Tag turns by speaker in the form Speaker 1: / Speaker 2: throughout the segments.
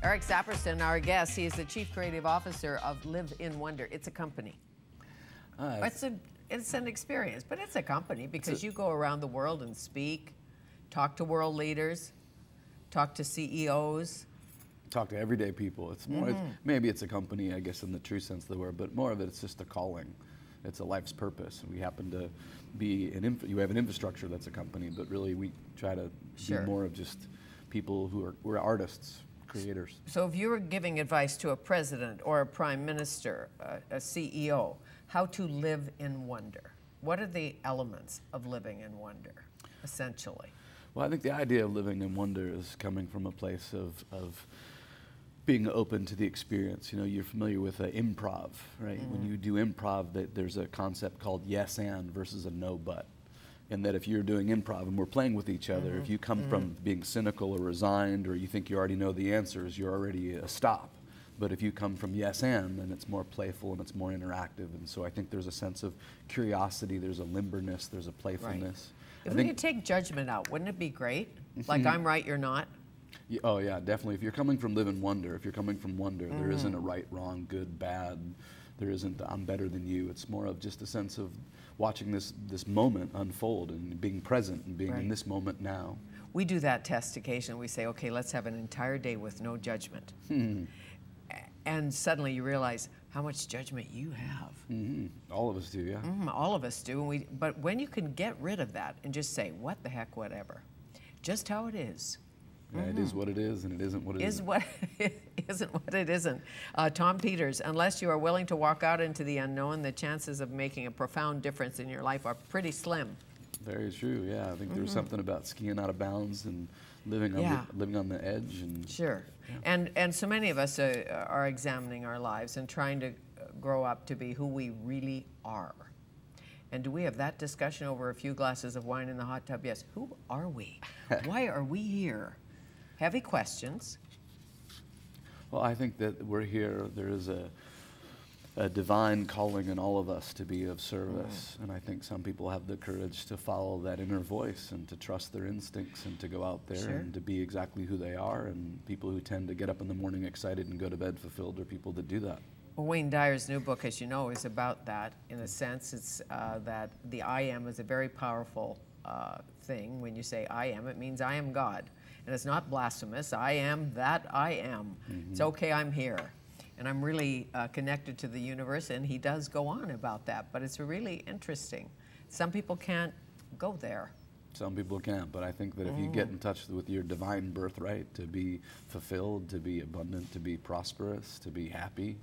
Speaker 1: Eric Saperston, our guest, he is the Chief Creative Officer of Live in Wonder. It's a company. It's an experience, but it's a company because you go around the world and speak, talk to world leaders, talk to CEOs.
Speaker 2: Talk to everyday people. It's more, maybe it's a company, I guess, in the true sense of the word, but more of it, it's just a calling. It's a life's purpose. We happen to be you have an infrastructure that's a company, but really we try to be more of just people we're artists, creators.
Speaker 1: So if you were giving advice to a president or a prime minister, a CEO, how to live in wonder, what are the elements of living in wonder, essentially?
Speaker 2: Well, I think the idea of living in wonder is coming from a place of being open to the experience. You know, you're familiar with improv, right? When you do improv, there's a concept called yes and versus a no but. And that if you're doing improv and we're playing with each other, if you come from being cynical or resigned or you think you already know the answers, you're already a stop. But if you come from yes and, then it's more playful and it's more interactive. And so I think there's a sense of curiosity, there's a limberness, there's a playfulness.
Speaker 1: Right. If we could take judgment out, wouldn't it be great? Like I'm right, you're not?
Speaker 2: Oh yeah, definitely. If you're coming from live in wonder, if you're coming from wonder, there isn't a right, wrong, good, bad. There isn't I'm better than you. It's more of just a sense of watching this moment unfold and being present and being in this moment now.
Speaker 1: We do that test occasionally. We say, okay, let's have an entire day with no judgment. And suddenly you realize how much judgment you have.
Speaker 2: All of us do, yeah.
Speaker 1: All of us do. But when you can get rid of that and just say, what the heck, whatever, just how it is.
Speaker 2: Yeah, it is what it is, and it isn't what it isn't.
Speaker 1: Isn't what it isn't. Tom Peters, unless you are willing to walk out into the unknown, the chances of making a profound difference in your life are pretty slim.
Speaker 2: Very true, yeah. I think there's something about skiing out of bounds and living on the edge. And
Speaker 1: and so many of us are examining our lives and trying to grow up to be who we really are. And do we have that discussion over a few glasses of wine in the hot tub? Yes. Who are we? Why are we here? Heavy questions.
Speaker 2: Well, I think that we're here. There is a divine calling in all of us to be of service. And I think some people have the courage to follow that inner voice and to trust their instincts and to go out there and to be exactly who they are. And people who tend to get up in the morning excited and go to bed fulfilled are people that do that.
Speaker 1: Well, Wayne Dyer's new book, as you know, is about that. In a sense, it's that the I am is a very powerful thing. When you say I am, it means I am God. And it's not blasphemous. I am that I am. It's okay, I'm here. And I'm really connected to the universe, and he does go on about that. But it's really interesting. Some people can't go there.
Speaker 2: Some people can't, but I think that if you get in touch with your divine birthright to be fulfilled, to be abundant, to be prosperous, to be happy,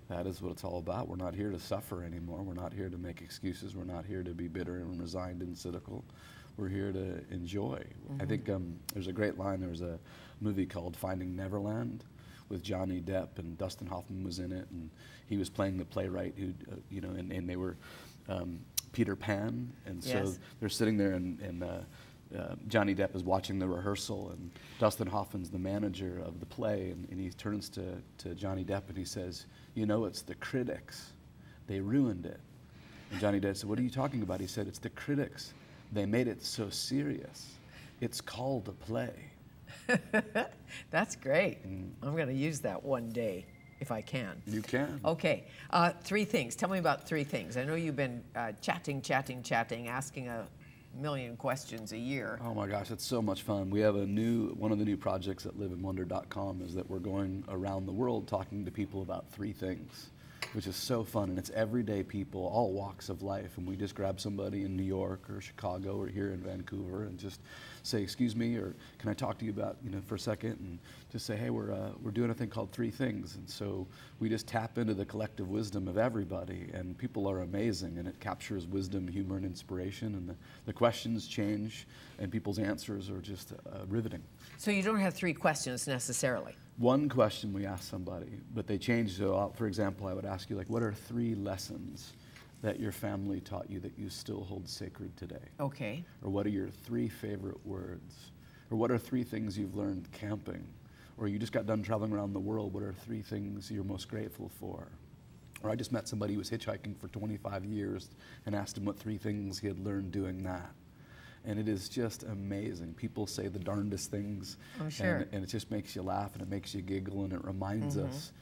Speaker 2: that is what it's all about. We're not here to suffer anymore. We're not here to make excuses. We're not here to be bitter and resigned and cynical. We're here to enjoy. I think there's a great line. There was a movie called Finding Neverland with Johnny Depp, and Dustin Hoffman was in it, and he was playing the playwright who, you know, and they were Peter Pan, and so they're sitting there, and Johnny Depp is watching the rehearsal, and Dustin Hoffman's the manager of the play, and he turns to Johnny Depp and he says, you know, it's the critics. They ruined it. And Johnny Depp said, what are you talking about? He said, it's the critics. They made it so serious. It's called a play.
Speaker 1: That's great. I'm going to use that one day, if I can.
Speaker 2: You can.
Speaker 1: Okay. 3 things. Tell me about 3 things. I know you've been chatting, asking a million questions a year.
Speaker 2: Oh my gosh, it's so much fun. We have one of the new projects at liveinwonder.com is that we're going around the world talking to people about 3 things, which is so fun. And it's everyday people, all walks of life. And we just grab somebody in New York or Chicago or here in Vancouver and just say, excuse me, or can I talk to you about, you know, for a second, and just say, hey, we're doing a thing called 3 things. And so we just tap into the collective wisdom of everybody, and people are amazing, and it captures wisdom, humor, and inspiration, and the questions change, and people's answers are just riveting.
Speaker 1: So you don't have 3 questions necessarily?
Speaker 2: One question we ask somebody, but they change. So, for example, I would ask you, like, what are 3 lessons that your family taught you that you still hold sacred today?
Speaker 1: Okay.
Speaker 2: Or what are your 3 favorite words? Or what are 3 things you've learned camping? Or you just got done traveling around the world, what are 3 things you're most grateful for? Or I just met somebody who was hitchhiking for 25 years and asked him what 3 things he had learned doing that. and it is just amazing. People say the darndest things,
Speaker 1: I'm sure.
Speaker 2: and it just makes you laugh, and it makes you giggle, and it reminds us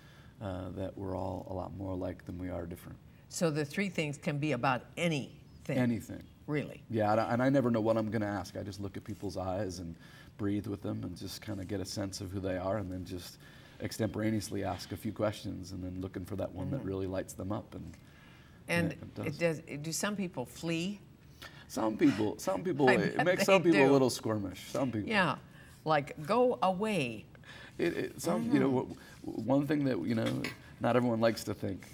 Speaker 2: that we're all a lot more alike than we are different.
Speaker 1: So the 3 things can be about anything.
Speaker 2: Anything.
Speaker 1: Really.
Speaker 2: Yeah, and I never know what I'm going to ask. I just look at people's eyes and breathe with them and just kind of get a sense of who they are, and then just extemporaneously ask a few questions, and then looking for that one that really lights them up.
Speaker 1: And do some people flee?
Speaker 2: Some people, it makes
Speaker 1: they
Speaker 2: some people
Speaker 1: do.
Speaker 2: a little squirmish. Some people.
Speaker 1: Yeah, like go away.
Speaker 2: One thing that, not everyone likes to think.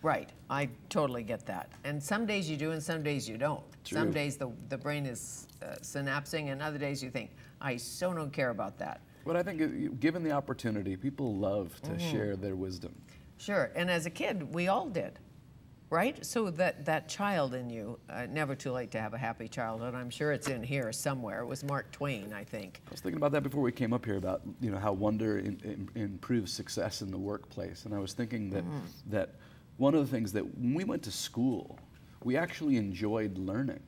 Speaker 1: Right, I totally get that. And some days you do and some days you don't.
Speaker 2: True.
Speaker 1: Some days the brain is synapsing, and other days you think, I so don't care about that.
Speaker 2: But I think given the opportunity, people love to share their wisdom.
Speaker 1: Sure, and as a kid, we all did, right? So that child in you, never too late to have a happy childhood. I'm sure it's in here somewhere. It was Mark Twain, I think.
Speaker 2: I was thinking about that before we came up here, about how wonder improves success in the workplace. And I was thinking that one of the things that when we went to school, we actually enjoyed learning.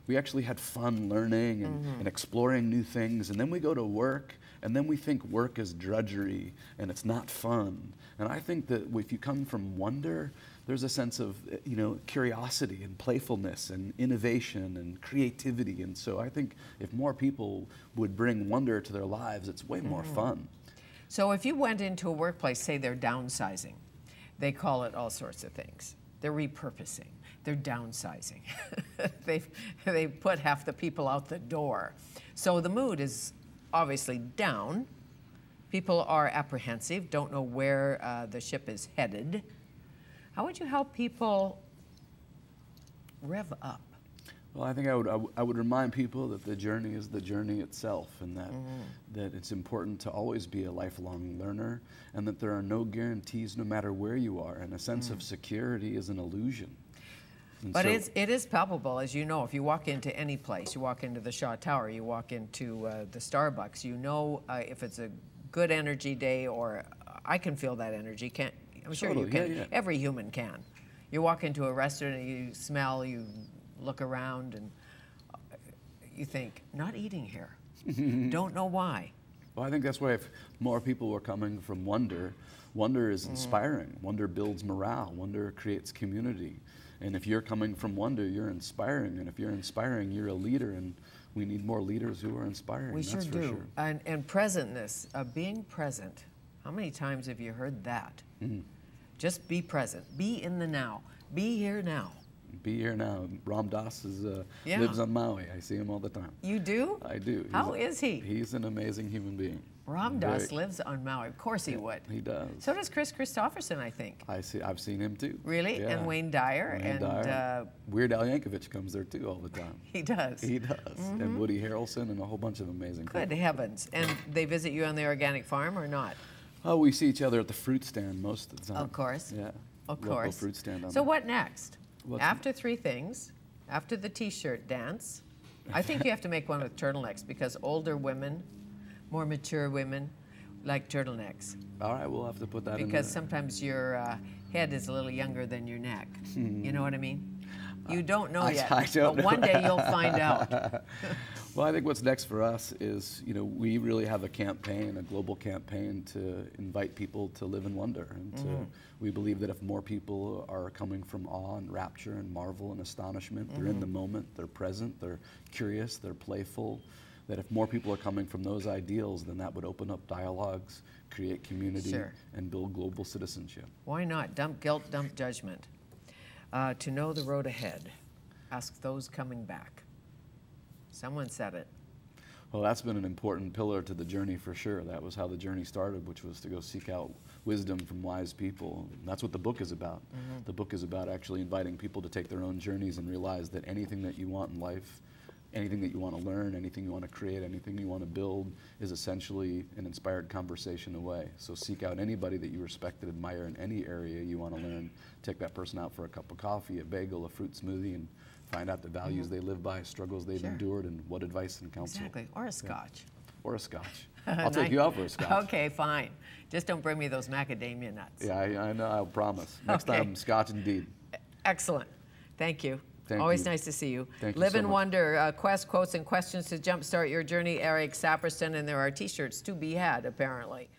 Speaker 2: We actually had fun learning and exploring new things. And then we go to work, and then we think work is drudgery and it's not fun. And I think that if you come from wonder, there's a sense of curiosity and playfulness and innovation and creativity. And so I think if more people would bring wonder to their lives, it's way more fun.
Speaker 1: So if you went into a workplace, say they're downsizing, they call it all sorts of things. They're repurposing. They're downsizing. they put half the people out the door. So the mood is obviously down. People are apprehensive, don't know where the ship is headed. How would you help people rev up?
Speaker 2: Well, I think I would remind people that the journey is the journey itself, and that it's important to always be a lifelong learner, and that there are no guarantees no matter where you are, and a sense of security is an illusion. And
Speaker 1: but
Speaker 2: so,
Speaker 1: it is palpable, as you know. If you walk into any place, you walk into the Shaw Tower, you walk into the Starbucks, you know if it's a good energy day, or I can feel that energy. I'm sure you can.
Speaker 2: Yeah.
Speaker 1: Every human can. You walk into a restaurant and you smell, you look around, and you think, not eating here. Don't know why.
Speaker 2: Well, I think that's why if more people were coming from wonder, wonder is inspiring. Wonder builds morale. Wonder creates community. And if you're coming from wonder, you're inspiring. And if you're inspiring, you're a leader. And we need more leaders who are inspiring.
Speaker 1: We sure do. And presentness, being present. How many times have you heard that? Just be present. Be in the now. Be here now.
Speaker 2: Be here now. Ram Dass lives on Maui. I see him all the time.
Speaker 1: You do?
Speaker 2: I do.
Speaker 1: How is he?
Speaker 2: He's an amazing human being.
Speaker 1: Ram Dass lives on Maui. Of course he would.
Speaker 2: He does.
Speaker 1: So does Chris Christopherson, I think.
Speaker 2: I've seen him too.
Speaker 1: Really?
Speaker 2: Yeah.
Speaker 1: And Wayne Dyer.
Speaker 2: Weird Al Yankovic comes there too all the time.
Speaker 1: He does.
Speaker 2: He does. And Woody Harrelson and a whole bunch of amazing people.
Speaker 1: Good heavens. And they visit you on the organic farm or not?
Speaker 2: Oh, we see each other at the fruit stand most of the time.
Speaker 1: Of course.
Speaker 2: Yeah.
Speaker 1: Of
Speaker 2: Local
Speaker 1: course.
Speaker 2: fruit stand on
Speaker 1: So
Speaker 2: there.
Speaker 1: what next?
Speaker 2: What's
Speaker 1: After 3 things, after the T-shirt dance, I think you have to make one with turtlenecks, because older women, more mature women, like turtlenecks.
Speaker 2: All right, we'll have to put that in
Speaker 1: Because
Speaker 2: there.
Speaker 1: sometimes your head is a little younger than your neck. You know what I mean? You don't know yet,
Speaker 2: I don't
Speaker 1: but
Speaker 2: know.
Speaker 1: one day you'll find out.
Speaker 2: Well, I think what's next for us is, we really have a campaign, a global campaign to invite people to live in wonder. And we believe that if more people are coming from awe and rapture and marvel and astonishment, they're in the moment, they're present, they're curious, they're playful, that if more people are coming from those ideals, then that would open up dialogues, create community, and build global citizenship.
Speaker 1: Why not? Dump guilt, dump judgment. To know the road ahead, ask those coming back. Someone said it.
Speaker 2: Well, that's been an important pillar to the journey for sure. That was how the journey started, which was to go seek out wisdom from wise people. And that's what the book is about. The book is about actually inviting people to take their own journeys and realize that anything that you want in life, anything that you want to learn, anything you want to create, anything you want to build is essentially an inspired conversation away. So seek out anybody that you respect and admire in any area you want to learn. Take that person out for a cup of coffee, a bagel, a fruit smoothie, and find out the values they live by, struggles they've endured, and what advice and counsel.
Speaker 1: Exactly. Or a scotch.
Speaker 2: Or a scotch. I'll take you out for a scotch.
Speaker 1: Okay, fine. Just don't bring me those macadamia nuts.
Speaker 2: Yeah, I know, I'll promise. Next time, scotch indeed.
Speaker 1: Excellent. Thank you.
Speaker 2: Thank
Speaker 1: Always
Speaker 2: you.
Speaker 1: nice to see you.
Speaker 2: Thank you
Speaker 1: Live
Speaker 2: so
Speaker 1: and
Speaker 2: much.
Speaker 1: Wonder, quest, quotes, and questions to jumpstart your journey, Eric Saperston, and there are T-shirts to be had, apparently.